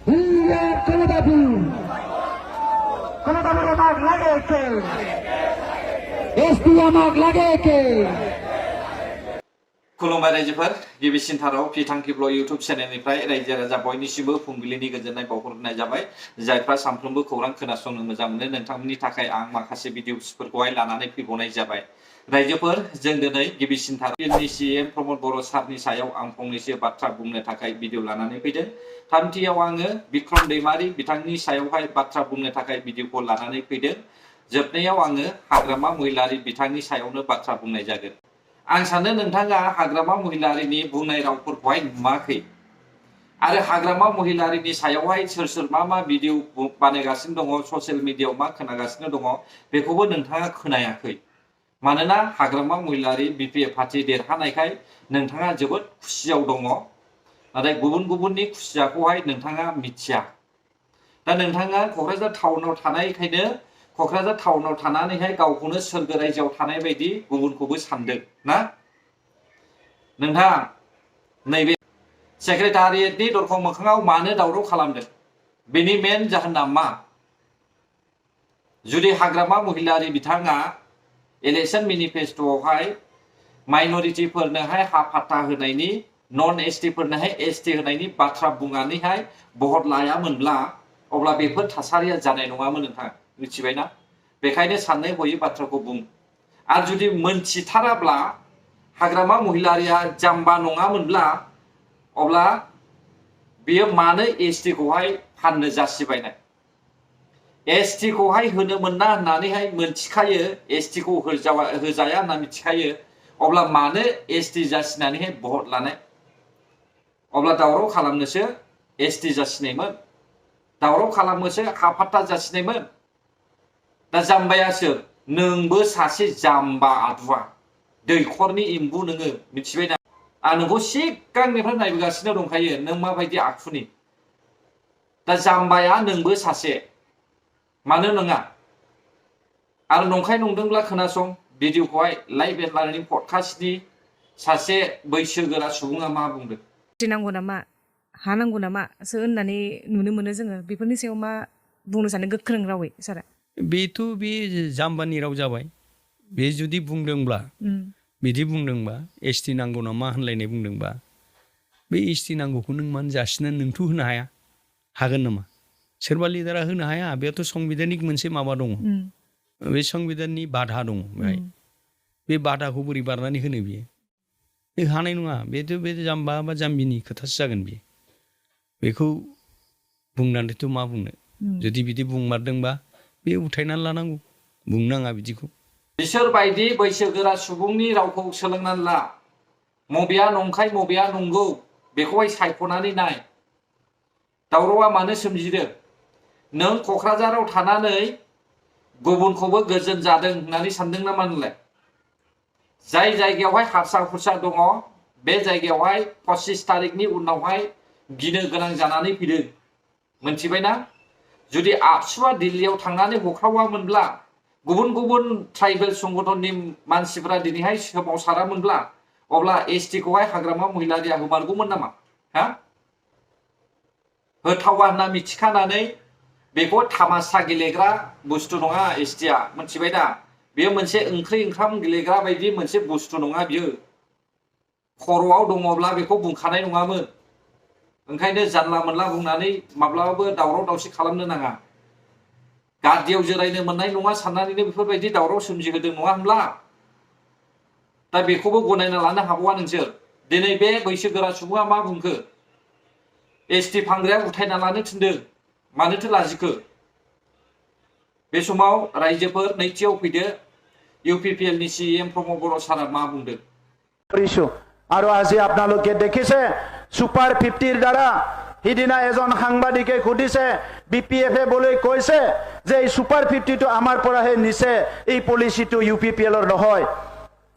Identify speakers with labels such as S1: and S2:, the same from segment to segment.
S1: Hingga Kaladabi. Kaladabi amak lage ke. SD amak lage ke.
S2: खुलुमबाय रायजोफोर गिबिसिनथाराव फिथांखिब्ल YouTube चेनेलनिफ्राय रायजो राजा बयनिसिमबो फुंबिलिनि गोजोननाय बावहरनाय जाबाय जायफ्रा सानफ्रोमबो खौरां खोनासंनो मोजां मोनो नोंथांमोननि थाखाय आं माखासे भिडिअसफोरखौहाय लानानै फैबावनाय जाबाय रायजोफोर जों दिनै गिबिसिनथार सीएम प्रमद बर' सारनि सायाव आं फंनैसो बाथ्रा बुंनो थाखाय भिडिअ लानानै फैदों थामथियाव आङो बिक्रम दैमारि बिथांनि सायावहाय बाथ्रा बुंनो थाखाय भिडिअखौ लानानै फैदों जोबनायाव आङो हाग्रामा महिलारि बिथांनि सायावनो बाथ्रा बुंनाय जागोन आं सानो नोंथाङा हाग्रामा महिलारिनि बुंनाय रावफोरखौहाय नुवाखै आरो हाग्रामा महिलारिनि सायावहाय सोर मा भिडिअ बानायगासिनो दङ ससियेल मिडियायाव मा खोनागासिनो दङ बेखौबो नोंथाङा खोनायाखै मानोना हाग्रामा महिलारि बिपिएफ पार्टी देरहानायखाय नोंथाङा जोबोद खुसियाव दङ नाथाय गुबुननि खुसियाखौहाय नोंथाङा मिथिया दा नोंथाङा क'क्राझार टाउनाव थानायखायनो क'क्राझार टाउनाव थानानैहाय गावखौनो सोरगो रायजोआव थानाय बायदि गुबुनखौबो सानदों ना नोंथां नैबे सेक्रेटारियेटनि दरखं मोखाङाव मानो दावराव खालामदों बेनि मेन जाहोना मा जुदि हाग्रामा महिलारि बिथाङा इलेक्शन मेनिफेस्ट'आवहाय माइनरिटिफोरनोहाय हा फाट्टा होनायनि नन एसटिफोरनोहाय एसटि होनायनि बाथ्रा बुंनानैहाय भट लायामोनब्ला अब्ला बेफोर थासारिया जानाय नङामोन नोंथां मिथिबायना बेखायनो साननाय हयै बाथ्राखौ बुं आरो जुदि मोनथिथाराब्ला हाग्रामा महिलारिया जाम्बा नङामोनब्ला अब्ला बियो मानो एसटि खौहाय फाननो जासिबायनाय एसटि खौहाय होनो मोना होननानैहाय मोनथिखायो एसटि खौ होजाया होनना मिथिखायो अब्ला मानो एसटि जासिनानैहाय भट लानाय अब्ला दावराव खालामनोसो एसटि जासिनायमोन दावराव खालामनोसो हा फाट्टा जासिनायमोन दा जाम्बाया सोर नोंबो सासे जाम्बा आदुवा दैखरनि एम्बु नोङो मिथिबायना आं नोंखौ सिगांनिफ्राय नायबोगासिनो दंखायो नों माबायदि आखुनि दा जाम्बाया नोंबो सासे मानो नङा आरो नंखाय नंदोंब्ला खोनासं भिडिअखौहाय लाइभ एन्ड लार्निं पडकास्टनि सासे बैसोगोरा सुबुङा मा बुंदों
S3: नांगौ नामा हा नांगौ नामासो होननानै नुनो मोनो जोङो बेफोरनि सायाव मा बुंनो सानो गोख्रों रावै सारा
S4: बेथ' बे जाम्बानि राव जाबाय बे जुदि बुंदोंब्ला बिदि बुंदोंबा एसटि नांगौ नामा होनलायनाय बुंदोंबा बे एसटि नांगौखौ नों मानो जासिनानै नोंथ' होनो हाया हागोन नामा सोरबा लिडारा होनो हाया बेयावथ' संबिधानिक मोनसे माबा दङ बे संबिधाननि बाधा दङ बेहाय बे बाधाखौ बोरै बारनानै होनो बियो बे हानाय नङा बेथ' बे जाम्बा बा जाम्बिनि खोथासो जागोन बियो बेखौ बुंनानैथ' मा बुंनो जुदि बिदि बुंमारदोंबा बे उथायनानै लानांगौ बुंनाङा बिदिखौ
S2: बिसोरबायदि बैसोगोरा सुबुंनि रावखौ सोलोंनानै ला मबेया नंखाय मबेया नंगौ बेखौहाय सायख'नानै नाय दावरावा मानो सोमजिदों नों क'क्राझाराव थानानै गुबुनखौबो गोजोन जादों होननानै सानदों नामा नोंलाय जाय जायगायावहाय हारसा हुरसा दङ बे जायगायावहाय 25 तारिखनि उनावहाय गिनो गोनां जानानै फैदों मोनथिबायना जुदि आबसुआ दिल्लीयाव थांनानै होख्रावामोनब्ला गुबुन ट्राइबेल संगठननि मानसिफोरा दिनैहाय सोमावसारामोनब्ला अब्ला एसटि खौहाय हाग्रामा महिलारिया होमारगौमोन नामा हा होथावा होनना मिथिखानानै बेखौ थामासा गेलेग्रा बुस्थु नङा एसटिया मोनथिबायना बेयो मोनसे ओंख्रि ओंखाम गेलेग्रा बायदि मोनसे बुस्थु नङा बियो खर'आव दङब्ला बेखौ बुंखानाय नङामोन ओंखायनो जानला मोनला बुंनानै माब्लाबाबो दावराव दावसि खालामनो नाङा गादियाव जिरायनो मोननाय नङा साननानैनो बेफोरबायदि दावराव सोमजिहोदों नङा होनब्ला दा बेखौबो गनायना लानो हाबावा नोंसोर दिनै बे बैसोगोरा सुबुङा मा बुंखो एसटि फानग्राया उथायना लानो थिनदों मानोथो लाजिखो बे समाव रायजोफोर नैथियाव फैदो ইউপিপিএল নি সিএম প্রমোদ বড় সারা মা বুंदों
S5: আৰু আজি আপোনালোকে দেখিছে সুপাৰ 50ৰ দ্বাৰা সিদিনা এজন সাংবাদিকে সুধিছে বিপিএফে বলে কৈছে যে এই সুপাৰ 50টো আমাৰ পৰাহে নিছে এই পলিচিটো ইউপিপিএলৰ নহয়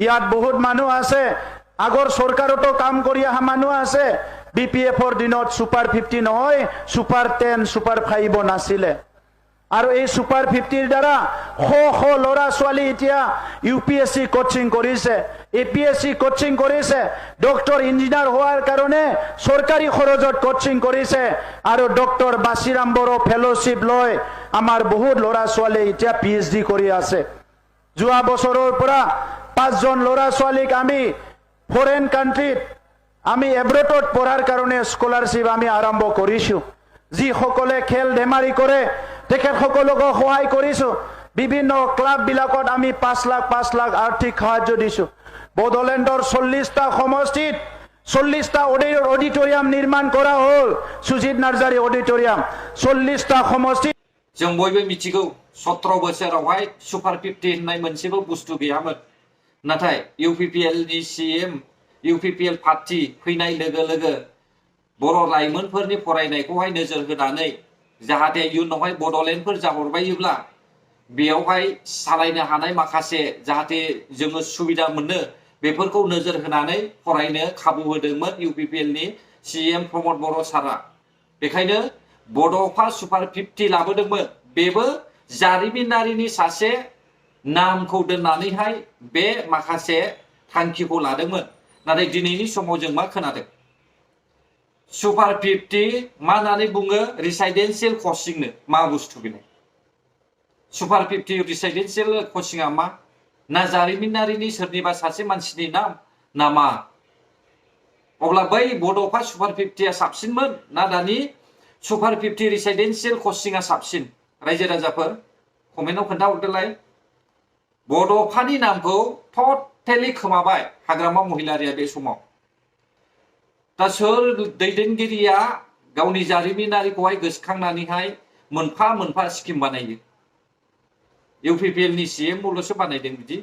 S5: ইয়াত বহুত মানুহ আছে আগৰ চৰকাৰতো কাম কৰি অহা মানুহ আছে বিপিএফৰ দিনত সুপাৰ 50 নহয় সুপাৰ 10 সুপাৰ 5 নাছিলে আৰু এই সুপাৰ 50ৰ দ্বাৰা শ ল'ৰা ছোৱালী এতিয়া UPSC কোচিং কৰিছে, APSC কোচিং কৰিছে, ডক্টৰ ইঞ্জিনিয়াৰ হোৱাৰ কাৰণে চৰকাৰী খৰচত কোচিং কৰিছে আৰু ডক্টৰ বাচিৰাম বড়ো ফেলোশ্বিপ লৈ আমাৰ বহুত ল'ৰা ছোৱালী এতিয়া PhD কৰি আছে। যোৱা বছৰৰ পৰা 5জন ল'ৰা ছোৱালীক আমি ফৰেন কাণ্ট্ৰিত আমি এব্ৰডত পঢ়াৰ কাৰণে স্কলাৰশ্বিপ আমি আৰম্ভ কৰিছো। যিসকলে খেল ধেমালি কৰে তেখেতসকলকো সহায় কৰিছো। বিভিন্ন ক্লাব বিলাকত আমি 5 লাখ আৰ্থিক সাহায্য দিছো। বড়োলেণ্ডৰ 40টা সমষ্টিত 40টা অডিটৰিয়াম নিৰ্মাণ কৰা হ'ল। সুজিত নাৰ্জাৰী অডিটৰিয়াম 40টা সমষ্টি।
S2: जों बयबो मिथिगौ 17 बोसोरावहाय सुपार 50 होननाय मोनसेबो बुस्थु गैयामोन। नाथाय UPPL नि CM UPPL पार्टी फैनाय लोगो लोगो बर' लाइमोनफोरनि फरायनायखौहाय नोजोर होनानै जाहाथे इयुनावहाय बड'लेण्डफोर जाहरबायोब्ला बेयावहाय सालायनो हानाय माखासे जाहाथे जोङो सुबिदा मोनो बेफोरखौ नोजोर होनानै फरायनो खाबु होदोंमोन UPPL नि CM प्रमद बर' सारा। बेखायनो बड'फा सुपार 50 लाबोदोंमोन। बेबो जारिमिनारिनि सासे नामखौ दोननानैहाय बे माखासे थांखिखौ लादोंमोन। नाथाय दिनैनि समाव जों मा खोनादों? सुपार 50 मा होननानै बुङो? रेसिडेन्सियेल कचिंनो मा बुस्थु बेलाय? सुपार 50 रेसिडेन्सियेल कचिंआ मा? ना जारिमिनारिनि सोरनिबा सासे मानसिनि नाम ना मा? अब्ला बै बड'फा सुपार 50आ साबसिनमोन ना दानि सुपार 50 रेसिडेन्सियेल कचिंआ साबसिन? रायजो राजाफोर कमेन्टआव खोन्थाहरदोलाय। बड'फानि नामखौ टटेलि खोमाबाय हाग्रामा महिलारिया बे समाव। दा सोर दैदेनगिरिया गावनि जारिमिनारिखौहाय गोसोखांनानैहाय मोनफा मोनफा स्किम बानायो? UPPL नि CM ल'सो बानायदों बिदि।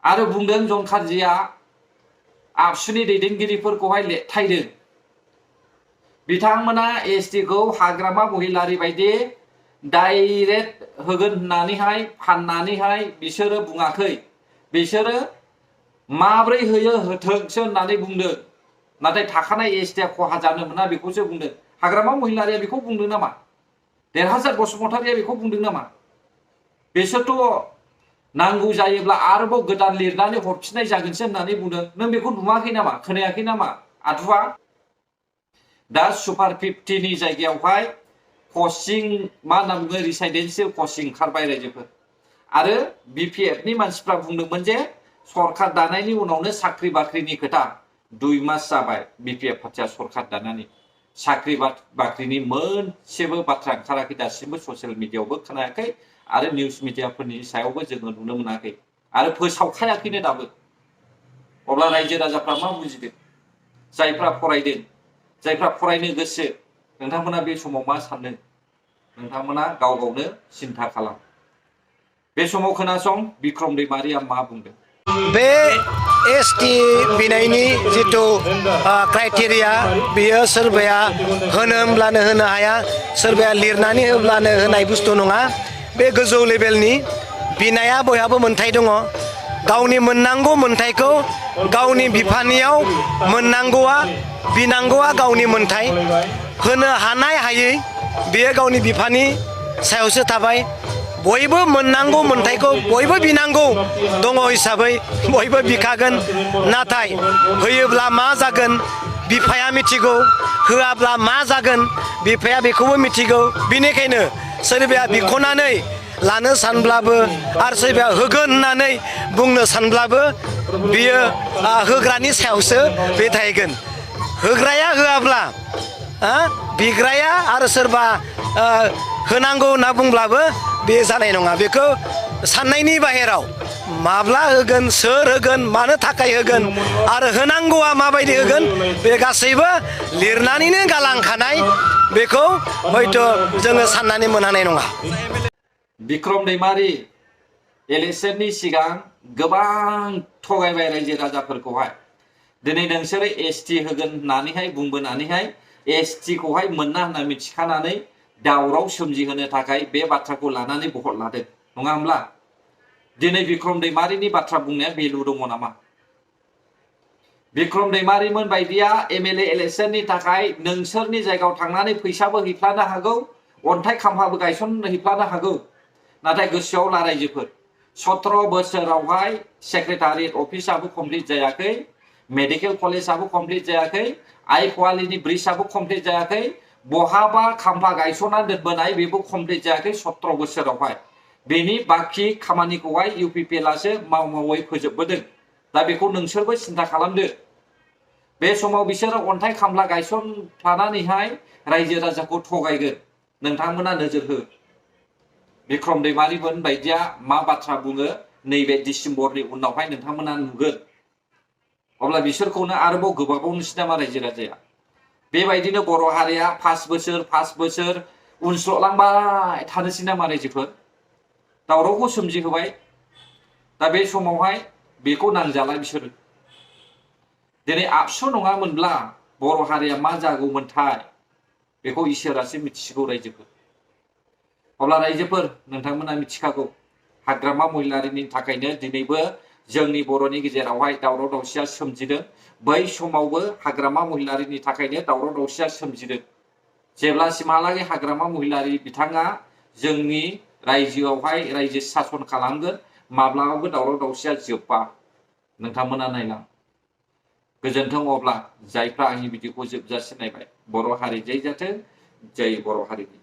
S2: आरो बुंदों जन खारजिया आबसुनि दैदेनगिरिफोरखौहाय लेथायदों। बिथांमोना ST खौ हाग्रामा महिलारि बायदि डाइरेक्ट होगोन होननानैहाय फाननानैहाय बिसोरो बुङाखै। बिसोरो माब्रै होयो होथोंसो होननानै बुंदों। नाथाय थाखानाय ST आ खहा जानो मोना बेखौसो बुंदों। हाग्रामा महिलारिया बेखौ बुंदों नामा? देरहासार बसुमतारिया बेखौ बुंदों नामा? बिसोरथ' नांगौ जायोब्ला आरोबाव गोदान लिरनानै हरफिननाय जागोनसो होननानै बुंदों। नों बेखौ नुवाखै नामा? खोनायाखै नामा आदुआ? दा सुपार 50 नि जायगायावहाय कचिं मा होनना बुङो? रेसिडेन्सियेल कचिं ओंखारबाय रायजोफोर। आरो BPF नि मानसिफ्रा बुंदोंमोन जे सरकार दानायनि उनावनो साख्रि बाख्रिनि खोथा। 2 मास जाबाय BPF पार्टिया सरकार दानानै। साख्रि बाख्रिनि मोनसेबो बाथ्रा ओंखाराखै दासिमबो। ससियेल मिडियायावबो खोनायाखै आरो निउस मिडियाफोरनि सायावबो जोङो नुनो मोनाखै आरो फोसावखायाखैनो दाबो। अब्ला रायजो राजाफ्रा मा बुजिदों? जायफ्रा फरायदों, जायफ्रा फरायनो गोसो, नोंथांमोना बे समाव मा सानदों? नोंथांमोना गाव गावनो सिन्था खालाम। बे समाव खोनासं बिक्रम दैमारिया मा बुंदों।
S6: बे ST बिनायनि जिथु क्राइटेरिया बियो सोरबाया होनो होनब्लानो होनो हाया, सोरबाया लिरनानै होब्लानो होनाय बुस्थु नङा। बे गोजौ लेभेलनि बिनाया बयहाबो मोन्थाय दङ। गावनि मोननांगौ मोन्थायखौ गावनि बिफानियाव मोननांगौआ बिनांगौआ गावनि मोन्थाय। होनो हानाय हायै बेयो गावनि बिफानि सायावसो थाबाय। बयबो मोननांगौ मोन्थायखौ बयबो बिनांगौ दङ हिसाबै बयबो बिखागोन। नाथाय होयोब्ला मा जागोन बिफाया मिथिगौ, होआब्ला मा जागोन बिफाया बेखौबो मिथिगौ। बेनिखायनो सोरबाया बिख'नानै लानो सानब्लाबो आरो सोरबाया होगोन होननानै बुंनो सानब्लाबो बियो होग्रानि सायावसो बे थाहैगोन। होग्राया होआब्ला बिग्राया आरो सोरबा होनांगौ होनना बुंब्लाबो बे जानाय नङा। बेखौ साननायनि बाहेराव माब्ला होगोन, सोर होगोन, मानो थाखाय होगोन आरो होनांगौआ माबायदि होगोन बे गासैबो लिरनानैनो गालांखानाय। बेखौ हयथ' जोङो साननानै मोनहानाय नङा।
S2: बिक्रम दैमारि इलेक्शननि सिगां गोबां थगायबाय रायजो राजाफोरखौहाय। दिनै नोंसोरो ST होगोन होननानैहाय बुंबोनानैहाय ST खौहाय मोना होनना मिथिखानानै दावराव सोमजिहोनो थाखाय बे बाथ्राखौ लानानै भट लादों, नङा होमब्ला? दिनै बिक्रम दैमारिनि बाथ्रा बुंनाया भेलु दङ नामा? बिक्रम दैमारिमोन बायदिया MLA इलेक्शननि थाखाय नोंसोरनि जायगायाव थांनानै फैसाबो हैफ्लानो हागौ, अन्थाइ खाम्फाबो गायसनहैफ्लानो हागौ नाथाय गोसोआव ला रायजोफोर 17 बोसोरावहाय सेक्रेटारियेट अफिसाबो कमप्लिट जायाखै मेडिकेल कलेजाबो कमप्लिट जायाखै आइ फवालिनि ब्रिजआबो कमप्लिट जायाखै बहाबा खाम्फा गायसनना दोनबोनाय बेबो कमप्लिट जायाखै 17 बोसोरावहाय बेनि बाखि खामानिखौहाय इउपिपिएलआसो मावै फोजोबबोदों दा बेखौ नोंसोरबो सिन्था खालामदो बे समाव बिसोरो अन्थाइ खामला गायसनफ्लानानैहाय रायजो राजाखौ थगायगोन नोंथांमोना नोजोर हो बिक्रम दैमारिमोन बायदिया मा बाथ्रा बुङो नैबे डिसेम्बरनि उनावहाय नोंथांमोना नुगोन अब्ला बिसोरखौनो आरोबाव गोबाबावनोसै नामा रायजो राजाया बेबायदिनो बर' हारिया 5 बोसोर उनस्ल'लांबाय थानोसै नामा रायजोफोर दावरावखौ सोमजिहोबाय दा बे समावहाय बेखौ नांजाला बिसोरो दिनै आबसु नङामोनब्ला बर' हारिया मा जागौमोनथाय बेखौ इसोरासो मिथिसिगौ रायजोफोर अब्ला रायजोफोर नोंथांमोना मिथिखागौ हाग्रामा महिलारिनि थाखायनो दिनैबो जोंनि बर'नि गेजेरावहाय दावराव दावसिया सोमजिदों बै समावबो हाग्रामा महिलारिनि थाखायनो दावराव दावसिया सोमजिदों जेब्लासिमहालागै हाग्रामा महिलारि बिथाङा जोंनि रायजोआवहाय रायजो सासन खालामगोन माब्लाबाबो दावराव दावसिया जोबा नोंथांमोना नायलां गोजोन्थों अब्ला जायफ्रा आंनि भिडिअखौ जोबजासिम नायबाय बर' हारि जै जाथों जै बर' हारिनि